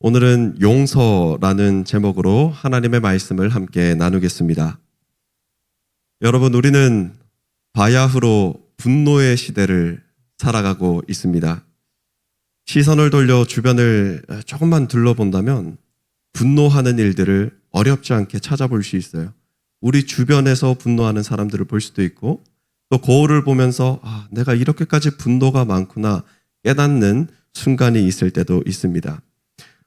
오늘은 용서라는 제목으로 하나님의 말씀을 함께 나누겠습니다. 여러분, 우리는 바야흐로 분노의 시대를 살아가고 있습니다. 시선을 돌려 주변을 조금만 둘러본다면 분노하는 일들을 어렵지 않게 찾아볼 수 있어요. 우리 주변에서 분노하는 사람들을 볼 수도 있고, 또 거울을 보면서 내가 이렇게까지 분노가 많구나 깨닫는 순간이 있을 때도 있습니다.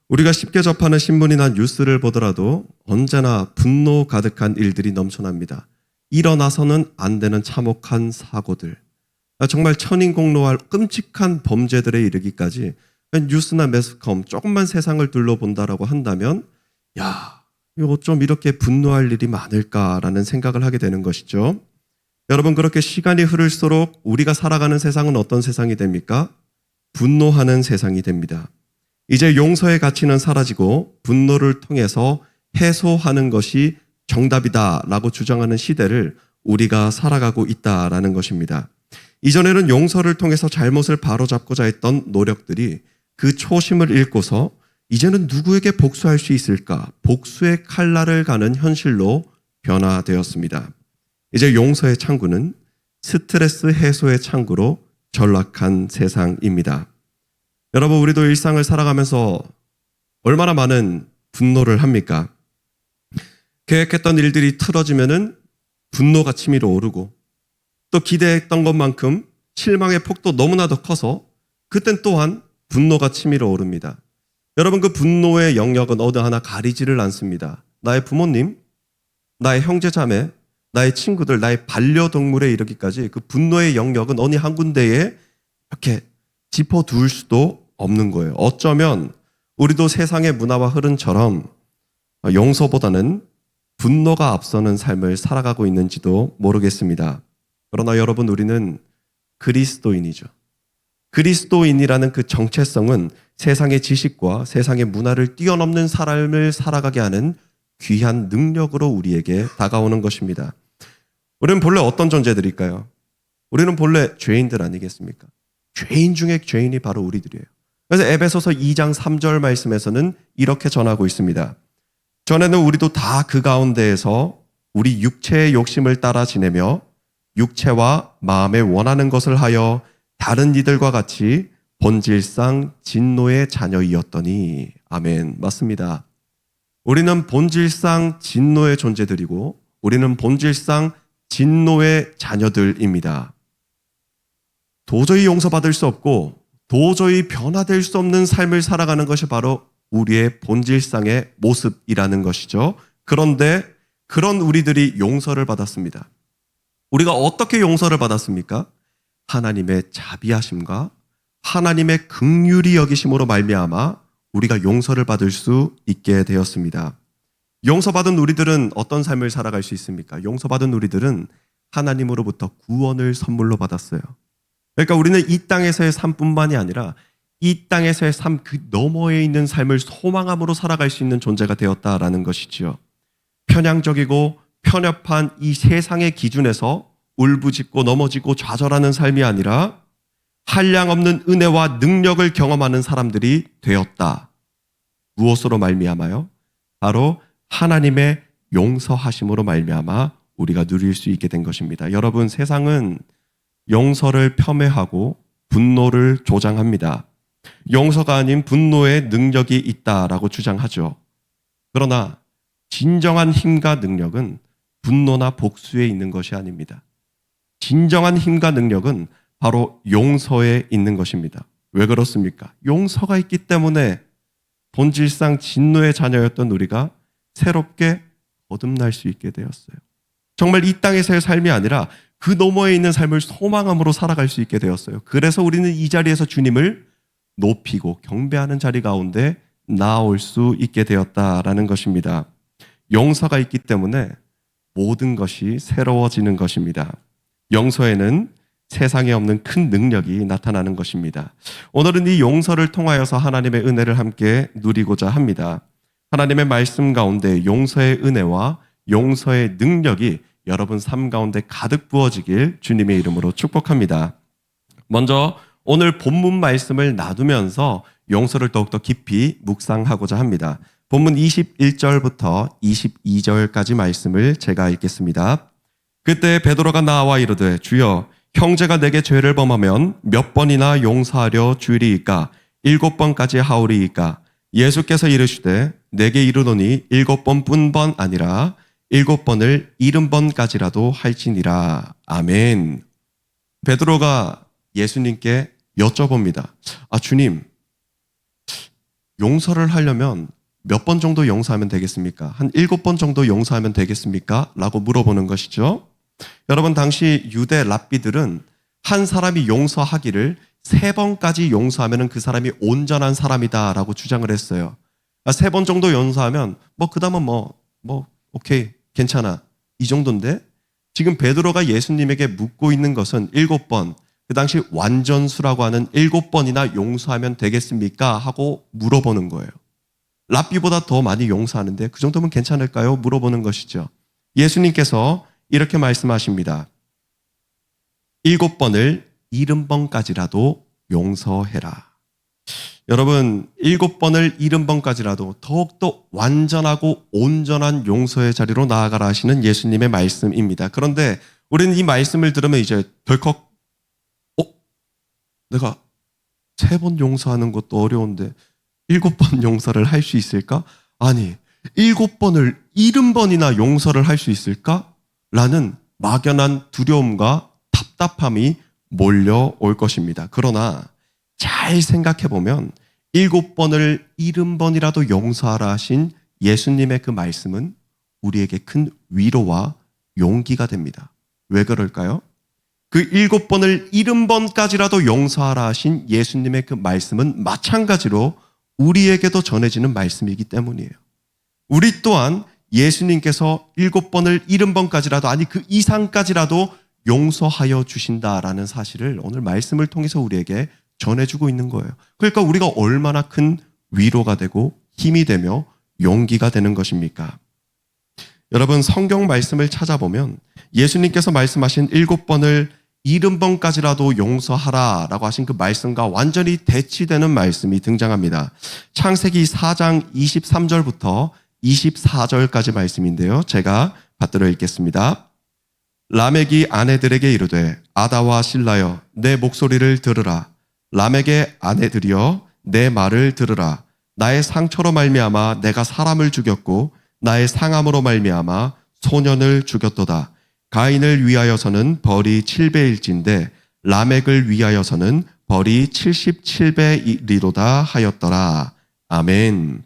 우리가 쉽게 접하는 신문이나 뉴스를 보더라도 언제나 분노 가득한 일들이 넘쳐납니다. 일어나서는 안 되는 참혹한 사고들, 정말 천인공노할 끔찍한 범죄들에 이르기까지 뉴스나 매스컴 조금만 세상을 둘러본다라고 한다면 이거 좀 이렇게 분노할 일이 많을까라는 생각을 하게 되는 것이죠. 여러분, 그렇게 시간이 흐를수록 우리가 살아가는 세상은 어떤 세상이 됩니까? 분노하는 세상이 됩니다. 이제 용서의 가치는 사라지고 분노를 통해서 해소하는 것이 정답이다라고 주장하는 시대를 우리가 살아가고 있다라는 것입니다. 이전에는 용서를 통해서 잘못을 바로잡고자 했던 노력들이 그 초심을 잃고서 이제는 누구에게 복수할 수 있을까? 복수의 칼날을 가는 현실로 변화되었습니다. 이제 용서의 창구는 스트레스 해소의 창구로 전락한 세상입니다. 여러분, 우리도 일상을 살아가면서 얼마나 많은 분노를 합니까? 계획했던 일들이 틀어지면은 분노가 치밀어 오르고, 또 기대했던 것만큼 실망의 폭도 너무나 더 커서 그땐 또한 분노가 치밀어 오릅니다. 여러분, 그 분노의 영역은 어느 하나 가리지를 않습니다. 나의 부모님, 나의 형제자매, 나의 친구들, 나의 반려동물에 이르기까지 그 분노의 영역은 어느 한 군데에 이렇게 짚어둘 수도 없는 거예요. 어쩌면 우리도 세상의 문화와 흐름처럼 용서보다는 분노가 앞서는 삶을 살아가고 있는지도 모르겠습니다. 그러나 여러분, 우리는 그리스도인이죠. 그리스도인이라는 그 정체성은 세상의 지식과 세상의 문화를 뛰어넘는 삶을 살아가게 하는 귀한 능력으로 우리에게 다가오는 것입니다. 우리는 본래 어떤 존재들일까요? 우리는 본래 죄인들 아니겠습니까? 죄인 중에 죄인이 바로 우리들이에요. 그래서 에베소서 2장 3절 말씀에서는 이렇게 전하고 있습니다. 전에는 우리도 다 그 가운데에서 우리 육체의 욕심을 따라 지내며 육체와 마음에 원하는 것을 하여 다른 이들과 같이 본질상 진노의 자녀이었더니. 아멘. 맞습니다. 우리는 본질상 진노의 존재들이고 우리는 본질상 진노의 자녀들입니다. 도저히 용서받을 수 없고 도저히 변화될 수 없는 삶을 살아가는 것이 바로 우리의 본질상의 모습이라는 것이죠. 그런데 그런 우리들이 용서를 받았습니다. 우리가 어떻게 용서를 받았습니까? 하나님의 자비하심과 하나님의 긍휼히 여기심으로 말미암아 우리가 용서를 받을 수 있게 되었습니다. 용서받은 우리들은 어떤 삶을 살아갈 수 있습니까? 용서받은 우리들은 하나님으로부터 구원을 선물로 받았어요. 그러니까 우리는 이 땅에서의 삶뿐만이 아니라 이 땅에서의 삶 그 너머에 있는 삶을 소망함으로 살아갈 수 있는 존재가 되었다라는 것이지요. 편향적이고 편협한 이 세상의 기준에서 울부짖고 넘어지고 좌절하는 삶이 아니라 한량없는 은혜와 능력을 경험하는 사람들이 되었다. 무엇으로 말미암아요? 바로 하나님의 용서하심으로 말미암아 우리가 누릴 수 있게 된 것입니다. 여러분, 세상은 용서를 폄훼하고 분노를 조장합니다. 용서가 아닌 분노의 능력이 있다라고 주장하죠. 그러나 진정한 힘과 능력은 분노나 복수에 있는 것이 아닙니다. 진정한 힘과 능력은 바로 용서에 있는 것입니다. 왜 그렇습니까? 용서가 있기 때문에 본질상 진노의 자녀였던 우리가 새롭게 거듭날 수 있게 되었어요. 정말 이 땅에서의 삶이 아니라 그 너머에 있는 삶을 소망함으로 살아갈 수 있게 되었어요. 그래서 우리는 이 자리에서 주님을 높이고 경배하는 자리 가운데 나아올 수 있게 되었다라는 것입니다. 용서가 있기 때문에 모든 것이 새로워지는 것입니다. 용서에는 세상에 없는 큰 능력이 나타나는 것입니다. 오늘은 이 용서를 통하여서 하나님의 은혜를 함께 누리고자 합니다. 하나님의 말씀 가운데 용서의 은혜와 용서의 능력이 여러분 삶 가운데 가득 부어지길 주님의 이름으로 축복합니다. 먼저 오늘 본문 말씀을 나누면서 용서를 더욱더 깊이 묵상하고자 합니다. 본문 21절부터 22절까지 말씀을 제가 읽겠습니다. 그때 베드로가 나와 이르되 주여 형제가 내게 죄를 범하면 몇 번이나 용서하려 주리이까 7번까지 하오리이까 예수께서 이르시되 내게 이르노니 7번뿐번 아니라 7번을 70번까지라도 할지니라. 아멘. 베드로가 예수님께 여쭤봅니다. 주님, 용서를 하려면 몇 번 정도 용서하면 되겠습니까? 한 7번 정도 용서하면 되겠습니까? 라고 물어보는 것이죠. 여러분, 당시 유대 랍비들은 한 사람이 용서하기를 3번까지 용서하면 그 사람이 온전한 사람이다 라고 주장을 했어요. 3번 정도 용서하면 그 다음은 오케이, 괜찮아, 이 정도인데, 지금 베드로가 예수님에게 묻고 있는 것은 7번, 그 당시 완전수라고 하는 7번이나 용서하면 되겠습니까? 하고 물어보는 거예요. 랍비보다 더 많이 용서하는데 그 정도면 괜찮을까요? 물어보는 것이죠. 예수님께서 이렇게 말씀하십니다. 7번을 70번까지라도 용서해라. 여러분, 7번을 70번까지라도 더욱더 완전하고 온전한 용서의 자리로 나아가라 하시는 예수님의 말씀입니다. 그런데 우리는 이 말씀을 들으면 이제 덜컥 내가 3번 용서하는 것도 어려운데 7번 용서를 할 수 있을까? 아니, 7번을 70번이나 용서를 할 수 있을까? 라는 막연한 두려움과 답답함이 몰려올 것입니다. 그러나 잘 생각해보면 7번을 70번이라도 용서하라 하신 예수님의 그 말씀은 우리에게 큰 위로와 용기가 됩니다. 왜 그럴까요? 그 7번을 70번까지라도 용서하라 하신 예수님의 그 말씀은 마찬가지로 우리에게도 전해지는 말씀이기 때문이에요. 우리 또한 예수님께서 7번을 70번까지라도, 아니 그 이상까지라도 용서하여 주신다라는 사실을 오늘 말씀을 통해서 우리에게 전해주고 있는 거예요. 그러니까 우리가 얼마나 큰 위로가 되고 힘이 되며 용기가 되는 것입니까? 여러분, 성경 말씀을 찾아보면 예수님께서 말씀하신 7번을 70번까지라도 용서하라 라고 하신 그 말씀과 완전히 대치되는 말씀이 등장합니다. 창세기 4장 23절부터 24절까지 말씀인데요. 제가 받들어 읽겠습니다. 라멕이 아내들에게 이르되 아다와 실라여 내 목소리를 들으라. 라멕의 아내들이여 내 말을 들으라. 나의 상처로 말미암아 내가 사람을 죽였고 나의 상함으로 말미암아 소년을 죽였도다. 가인을 위하여서는 벌이 7배일진데 라멕을 위하여서는 벌이 77배이리로다 하였더라. 아멘.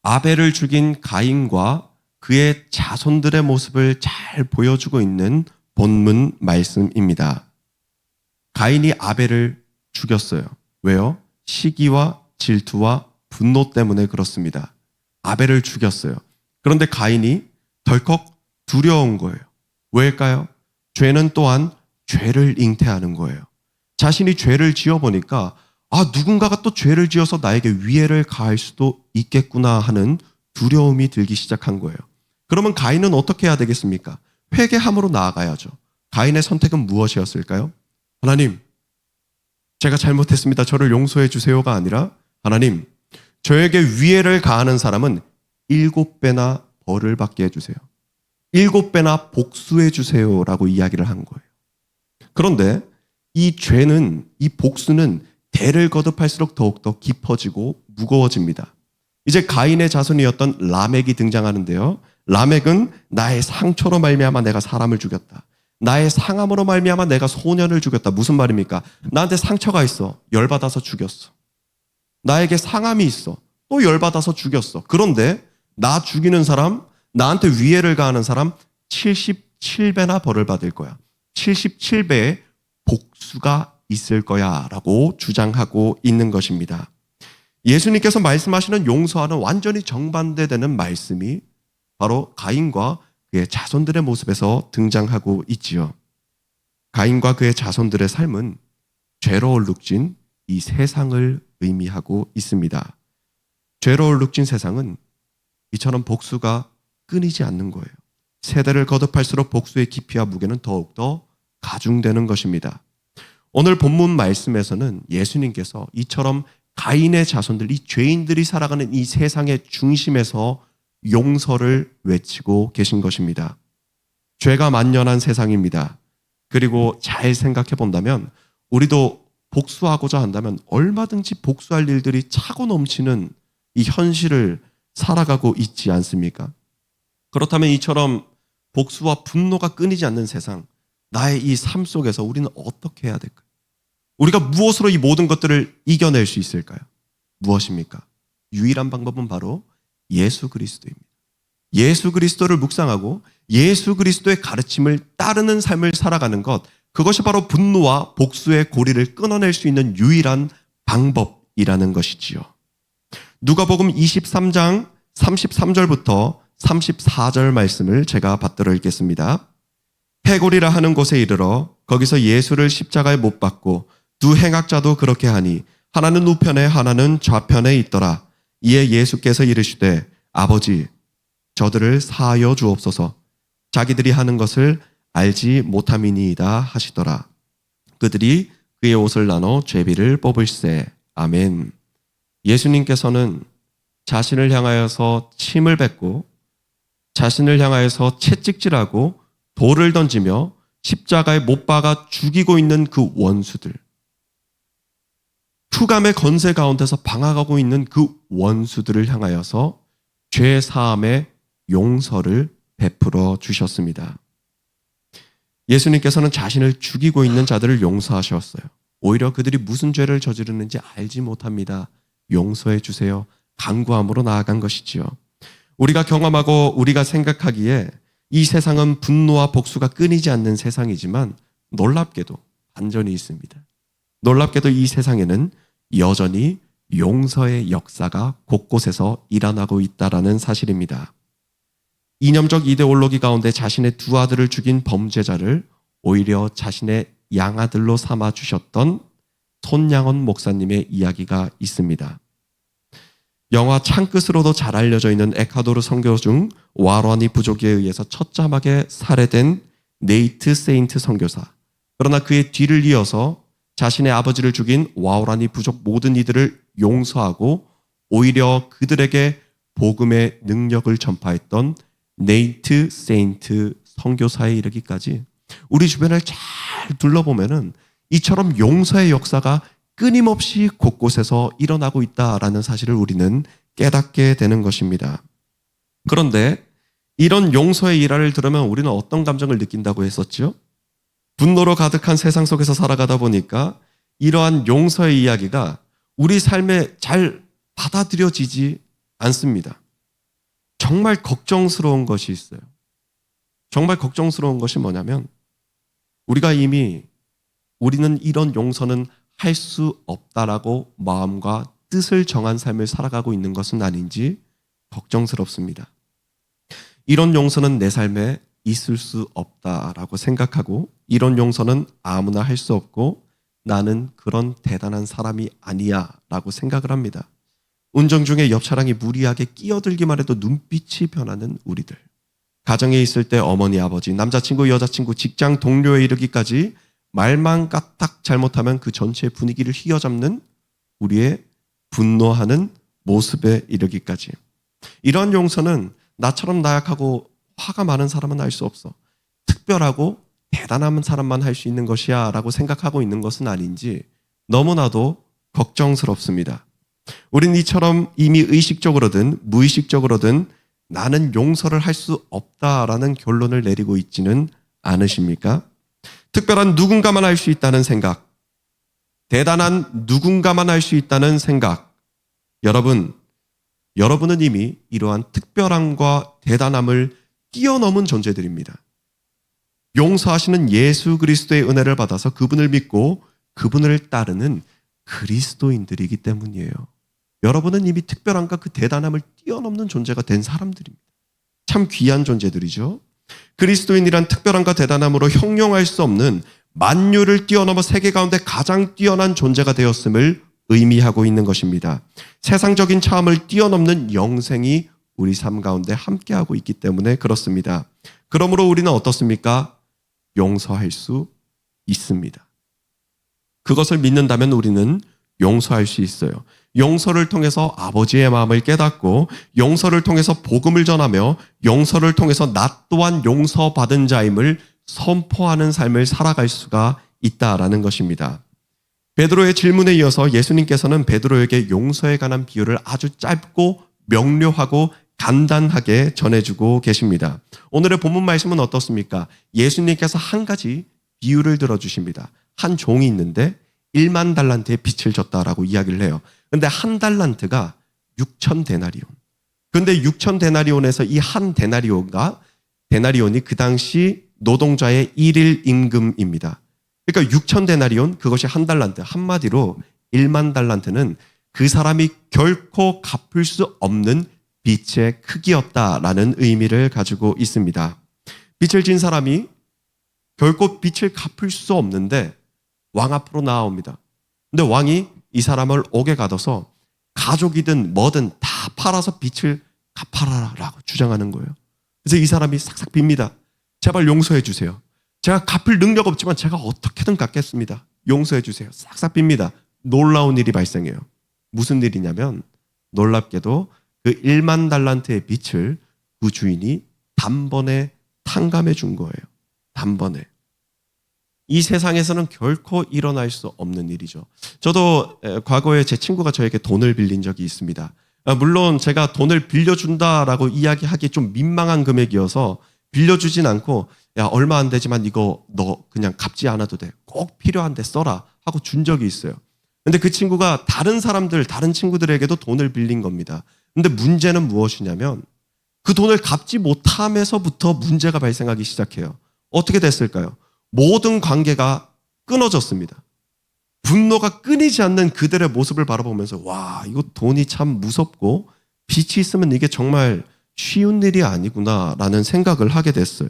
아벨을 죽인 가인과 그의 자손들의 모습을 잘 보여주고 있는 본문 말씀입니다. 가인이 아벨을 죽였어요. 왜요? 시기와 질투와 분노 때문에 그렇습니다. 아벨을 죽였어요. 그런데 가인이 덜컥 두려운 거예요. 왜일까요? 죄는 또한 죄를 잉태하는 거예요. 자신이 죄를 지어보니까 누군가가 또 죄를 지어서 나에게 위해를 가할 수도 있겠구나 하는 두려움이 들기 시작한 거예요. 그러면 가인은 어떻게 해야 되겠습니까? 회개함으로 나아가야죠. 가인의 선택은 무엇이었을까요? 하나님, 제가 잘못했습니다. 저를 용서해 주세요가 아니라 하나님, 저에게 위해를 가하는 사람은 7배나 벌을 받게 해주세요. 7배나 복수해 주세요라고 이야기를 한 거예요. 그런데 이 죄는, 이 복수는 대를 거듭할수록 더욱더 깊어지고 무거워집니다. 이제 가인의 자손이었던 라멕이 등장하는데요. 라멕은 나의 상처로 말미암아 내가 사람을 죽였다. 나의 상함으로 말미암아 내가 소년을 죽였다. 무슨 말입니까? 나한테 상처가 있어. 열받아서 죽였어. 나에게 상함이 있어. 또 열받아서 죽였어. 그런데 나 죽이는 사람, 나한테 위해를 가하는 사람 77배나 벌을 받을 거야. 77배의 복수가 있을 거야 라고 주장하고 있는 것입니다. 예수님께서 말씀하시는 용서와는 완전히 정반대되는 말씀이 바로 가인과 그의 자손들의 모습에서 등장하고 있지요. 가인과 그의 자손들의 삶은 죄로 얼룩진 이 세상을 의미하고 있습니다. 죄로 얼룩진 세상은 이처럼 복수가 끊이지 않는 거예요. 세대를 거듭할수록 복수의 깊이와 무게는 더욱더 가중되는 것입니다. 오늘 본문 말씀에서는 예수님께서 이처럼 가인의 자손들, 이 죄인들이 살아가는 이 세상의 중심에서 용서를 외치고 계신 것입니다. 죄가 만연한 세상입니다. 그리고 잘 생각해 본다면 우리도 복수하고자 한다면 얼마든지 복수할 일들이 차고 넘치는 이 현실을 살아가고 있지 않습니까? 그렇다면 이처럼 복수와 분노가 끊이지 않는 세상, 나의 이 삶 속에서 우리는 어떻게 해야 될까요? 우리가 무엇으로 이 모든 것들을 이겨낼 수 있을까요? 무엇입니까? 유일한 방법은 바로 예수 그리스도입니다. 예수 그리스도를 묵상하고 예수 그리스도의 가르침을 따르는 삶을 살아가는 것, 그것이 바로 분노와 복수의 고리를 끊어낼 수 있는 유일한 방법이라는 것이지요. 누가복음 23장 33절부터 34절 말씀을 제가 받들어 읽겠습니다. 해골이라 하는 곳에 이르러 거기서 예수를 십자가에 못 박고 두 행악자도 그렇게 하니 하나는 우편에 하나는 좌편에 있더라. 이에 예수께서 이르시되 아버지 저들을 사하여 주옵소서. 자기들이 하는 것을 알지 못함이니이다 하시더라. 그들이 그의 옷을 나눠 죄비를 뽑을세. 아멘. 예수님께서는 자신을 향하여서 침을 뱉고 자신을 향하여서 채찍질하고 돌을 던지며 십자가에 못 박아 죽이고 있는 그 원수들, 흑암의 건세 가운데서 방황하고 있는 그 원수들을 향하여서 죄 사함의 용서를 베풀어 주셨습니다. 예수님께서는 자신을 죽이고 있는 자들을 용서하셨어요. 오히려 그들이 무슨 죄를 저지르는지 알지 못합니다. 용서해 주세요. 간구함으로 나아간 것이지요. 우리가 경험하고 우리가 생각하기에 이 세상은 분노와 복수가 끊이지 않는 세상이지만 놀랍게도 반전이 있습니다. 놀랍게도 이 세상에는 여전히 용서의 역사가 곳곳에서 일어나고 있다는 사실입니다. 이념적 이데올로기 가운데 자신의 두 아들을 죽인 범죄자를 오히려 자신의 양아들로 삼아 주셨던 손양원 목사님의 이야기가 있습니다. 영화 창끝으로도 잘 알려져 있는 에콰도르 선교 중 와라니 부족에 의해서 처참하게 살해된 네이트 세인트 선교사. 그러나 그의 뒤를 이어서 자신의 아버지를 죽인 와라니 부족 모든 이들을 용서하고 오히려 그들에게 복음의 능력을 전파했던 네이트 세인트 선교사에 이르기까지 우리 주변을 잘 둘러보면은 이처럼 용서의 역사가 끊임없이 곳곳에서 일어나고 있다라는 사실을 우리는 깨닫게 되는 것입니다. 그런데 이런 용서의 일화를 들으면 우리는 어떤 감정을 느낀다고 했었죠? 분노로 가득한 세상 속에서 살아가다 보니까 이러한 용서의 이야기가 우리 삶에 잘 받아들여지지 않습니다. 정말 걱정스러운 것이 있어요. 정말 걱정스러운 것이 뭐냐면 우리가 이미 우리는 이런 용서는 할 수 없다라고 마음과 뜻을 정한 삶을 살아가고 있는 것은 아닌지 걱정스럽습니다. 이런 용서는 내 삶에 있을 수 없다라고 생각하고 이런 용서는 아무나 할 수 없고 나는 그런 대단한 사람이 아니야 라고 생각을 합니다. 운전 중에 옆 차량이 무리하게 끼어들기만 해도 눈빛이 변하는 우리들. 가정에 있을 때 어머니, 아버지, 남자친구, 여자친구, 직장 동료에 이르기까지 말만 까딱 잘못하면 그 전체 분위기를 휘어잡는 우리의 분노하는 모습에 이르기까지. 이런 용서는 나처럼 나약하고 화가 많은 사람은 할 수 없어. 특별하고 대단한 사람만 할 수 있는 것이야 라고 생각하고 있는 것은 아닌지 너무나도 걱정스럽습니다. 우린 이처럼 이미 의식적으로든 무의식적으로든 나는 용서를 할 수 없다라는 결론을 내리고 있지는 않으십니까? 특별한 누군가만 할 수 있다는 생각, 대단한 누군가만 할 수 있다는 생각. 여러분은 이미 이러한 특별함과 대단함을 뛰어넘은 존재들입니다. 용서하시는 예수 그리스도의 은혜를 받아서 그분을 믿고 그분을 따르는 그리스도인들이기 때문이에요. 여러분은 이미 특별함과 그 대단함을 뛰어넘는 존재가 된 사람들입니다. 참 귀한 존재들이죠. 그리스도인이란 특별함과 대단함으로 형용할 수 없는 만유를 뛰어넘어 세계 가운데 가장 뛰어난 존재가 되었음을 의미하고 있는 것입니다. 세상적인 차원을 뛰어넘는 영생이 우리 삶 가운데 함께하고 있기 때문에 그렇습니다. 그러므로 우리는 어떻습니까? 용서할 수 있습니다. 그것을 믿는다면 우리는 용서할 수 있어요. 용서를 통해서 아버지의 마음을 깨닫고 용서를 통해서 복음을 전하며 용서를 통해서 나 또한 용서받은 자임을 선포하는 삶을 살아갈 수가 있다라는 것입니다. 베드로의 질문에 이어서 예수님께서는 베드로에게 용서에 관한 비유를 아주 짧고 명료하고 간단하게 전해주고 계십니다. 오늘의 본문 말씀은 어떻습니까? 예수님께서 한 가지 비유를 들어주십니다. 한 종이 있는데 1만 달란트의 빚을 졌다라고 이야기를 해요. 근데 한 달란트가 6천 데나리온. 근데 6천 데나리온에서 이 한 데나리온이 그 당시 노동자의 1일 임금입니다. 그러니까 6천 데나리온, 그것이 한 달란트. 한마디로 1만 달란트는 그 사람이 결코 갚을 수 없는 빚의 크기였다라는 의미를 가지고 있습니다. 빚을 진 사람이 결코 빚을 갚을 수 없는데 왕 앞으로 나옵니다. 근데 왕이 이 사람을 옥에 가둬서 가족이든 뭐든 다 팔아서 빚을 갚아라라고 주장하는 거예요. 그래서 이 사람이 싹싹 빕니다. 제발 용서해 주세요. 제가 갚을 능력 없지만 제가 어떻게든 갚겠습니다. 용서해 주세요. 싹싹 빕니다. 놀라운 일이 발생해요. 무슨 일이냐면 놀랍게도 그 1만 달란트의 빚을 그 주인이 단번에 탕감해 준 거예요. 단번에. 이 세상에서는 결코 일어날 수 없는 일이죠. 저도 과거에 제 친구가 저에게 돈을 빌린 적이 있습니다. 물론 제가 돈을 빌려준다라고 이야기하기 좀 민망한 금액이어서 빌려주진 않고 야 얼마 안 되지만 이거 너 그냥 갚지 않아도 돼. 꼭 필요한데 써라 하고 준 적이 있어요. 근데 그 친구가 다른 친구들에게도 돈을 빌린 겁니다. 근데 문제는 무엇이냐면 그 돈을 갚지 못함에서부터 문제가 발생하기 시작해요. 어떻게 됐을까요? 모든 관계가 끊어졌습니다. 분노가 끊이지 않는 그들의 모습을 바라보면서 와, 이거 돈이 참 무섭고 빚이 있으면 이게 정말 쉬운 일이 아니구나라는 생각을 하게 됐어요.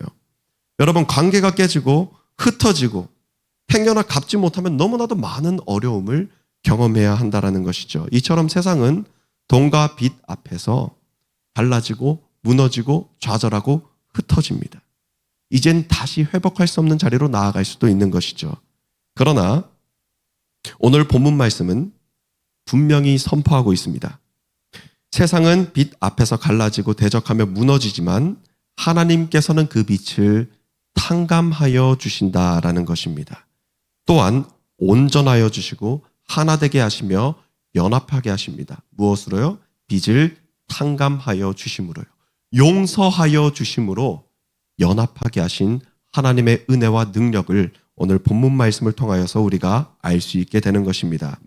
여러분, 관계가 깨지고 흩어지고 행여나 갚지 못하면 너무나도 많은 어려움을 경험해야 한다는 것이죠. 이처럼 세상은 돈과 빚 앞에서 갈라지고 무너지고 좌절하고 흩어집니다. 이젠 다시 회복할 수 없는 자리로 나아갈 수도 있는 것이죠. 그러나 오늘 본문 말씀은 분명히 선포하고 있습니다. 세상은 빚 앞에서 갈라지고 대적하며 무너지지만 하나님께서는 그 빚을 탕감하여 주신다라는 것입니다. 또한 온전하여 주시고 하나 되게 하시며 연합하게 하십니다. 무엇으로요? 빚을 탕감하여 주심으로요. 용서하여 주심으로 연합하게 하신 하나님의 은혜와 능력을 오늘 본문 말씀을 통하여서 우리가 알 수 있게 되는 것입니다.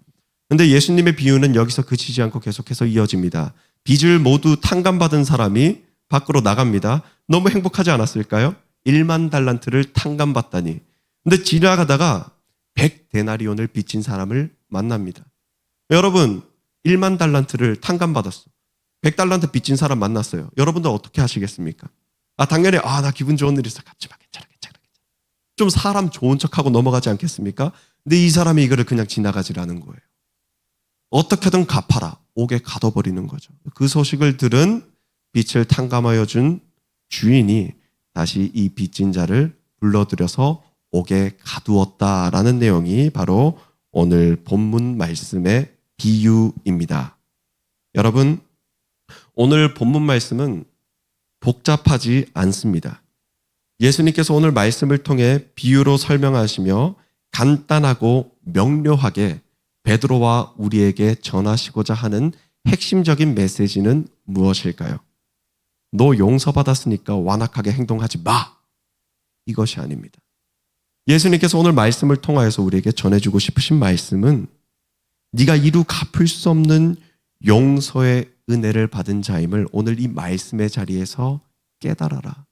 그런데 예수님의 비유는 여기서 그치지 않고 계속해서 이어집니다. 빚을 모두 탕감받은 사람이 밖으로 나갑니다. 너무 행복하지 않았을까요? 1만 달란트를 탕감받다니. 근데 지나가다가 100데나리온을 빚진 사람을 만납니다. 여러분, 1만 달란트를 탕감받았어. 100달란트 빚진 사람 만났어요. 여러분들 어떻게 하시겠습니까? 당연히 나 기분 좋은 일 있어. 갚지 마. 괜찮아. 좀 사람 좋은 척하고 넘어가지 않겠습니까? 근데 이 사람이 이거를 그냥 지나가지라는 거예요. 어떻게든 갚아라. 옥에 가둬버리는 거죠. 그 소식을 들은 빚을 탕감하여 준 주인이 다시 이 빚진 자를 불러들여서 옥에 가두었다라는 내용이 바로 오늘 본문 말씀의 비유입니다. 여러분, 오늘 본문 말씀은 복잡하지 않습니다. 예수님께서 오늘 말씀을 통해 비유로 설명하시며 간단하고 명료하게 베드로와 우리에게 전하시고자 하는 핵심적인 메시지는 무엇일까요? 너 용서받았으니까 완악하게 행동하지 마. 이것이 아닙니다. 예수님께서 오늘 말씀을 통하여서 우리에게 전해주고 싶으신 말씀은 네가 이루 갚을 수 없는 용서의 은혜를 받은 자임을 오늘 이 말씀의 자리에서 깨달아라.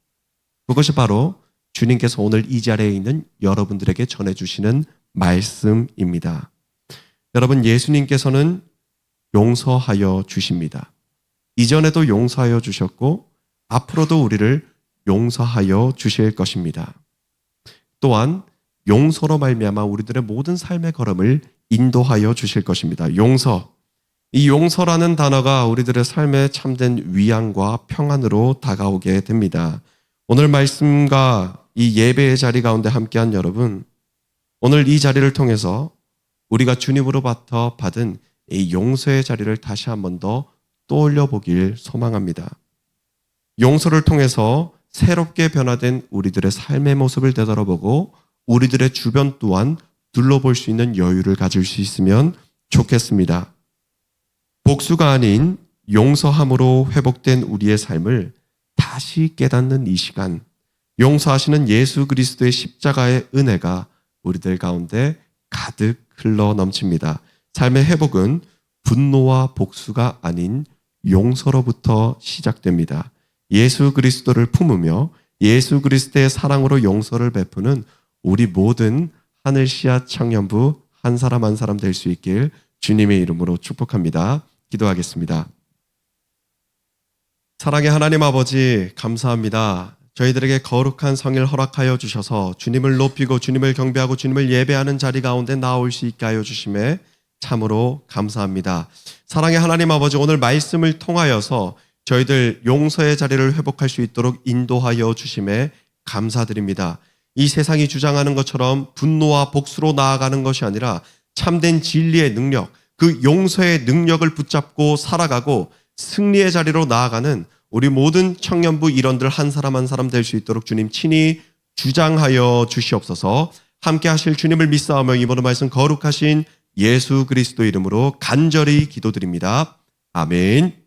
그것이 바로 주님께서 오늘 이 자리에 있는 여러분들에게 전해주시는 말씀입니다. 여러분, 예수님께서는 용서하여 주십니다. 이전에도 용서하여 주셨고 앞으로도 우리를 용서하여 주실 것입니다. 또한 용서로 말미암아 우리들의 모든 삶의 걸음을 인도하여 주실 것입니다. 용서. 이 용서라는 단어가 우리들의 삶에 참된 위안과 평안으로 다가오게 됩니다. 오늘 말씀과 이 예배의 자리 가운데 함께한 여러분, 오늘 이 자리를 통해서 우리가 주님으로부터 받은 이 용서의 자리를 다시 한 번 더 떠올려 보길 소망합니다. 용서를 통해서 새롭게 변화된 우리들의 삶의 모습을 되돌아보고 우리들의 주변 또한 둘러볼 수 있는 여유를 가질 수 있으면 좋겠습니다. 복수가 아닌 용서함으로 회복된 우리의 삶을 다시 깨닫는 이 시간, 용서하시는 예수 그리스도의 십자가의 은혜가 우리들 가운데 가득 흘러 넘칩니다. 삶의 회복은 분노와 복수가 아닌 용서로부터 시작됩니다. 예수 그리스도를 품으며 예수 그리스도의 사랑으로 용서를 베푸는 우리 모든 하늘씨앗 청년부 한 사람 한 사람 될 수 있길 주님의 이름으로 축복합니다. 기도하겠습니다. 사랑의 하나님 아버지, 감사합니다. 저희들에게 거룩한 성일 허락하여 주셔서 주님을 높이고 주님을 경배하고 주님을 예배하는 자리 가운데 나올 수 있게 하여 주심에 참으로 감사합니다. 사랑의 하나님 아버지, 오늘 말씀을 통하여서 저희들 용서의 자리를 회복할 수 있도록 인도하여 주심에 감사드립니다. 이 세상이 주장하는 것처럼 분노와 복수로 나아가는 것이 아니라 참된 진리의 능력, 그 용서의 능력을 붙잡고 살아가고 승리의 자리로 나아가는 우리 모든 청년부 일원들 한 사람 한 사람 될 수 있도록 주님 친히 주장하여 주시옵소서. 함께 하실 주님을 믿사오며 이 모든 말씀 거룩하신 예수 그리스도 이름으로 간절히 기도드립니다. 아멘.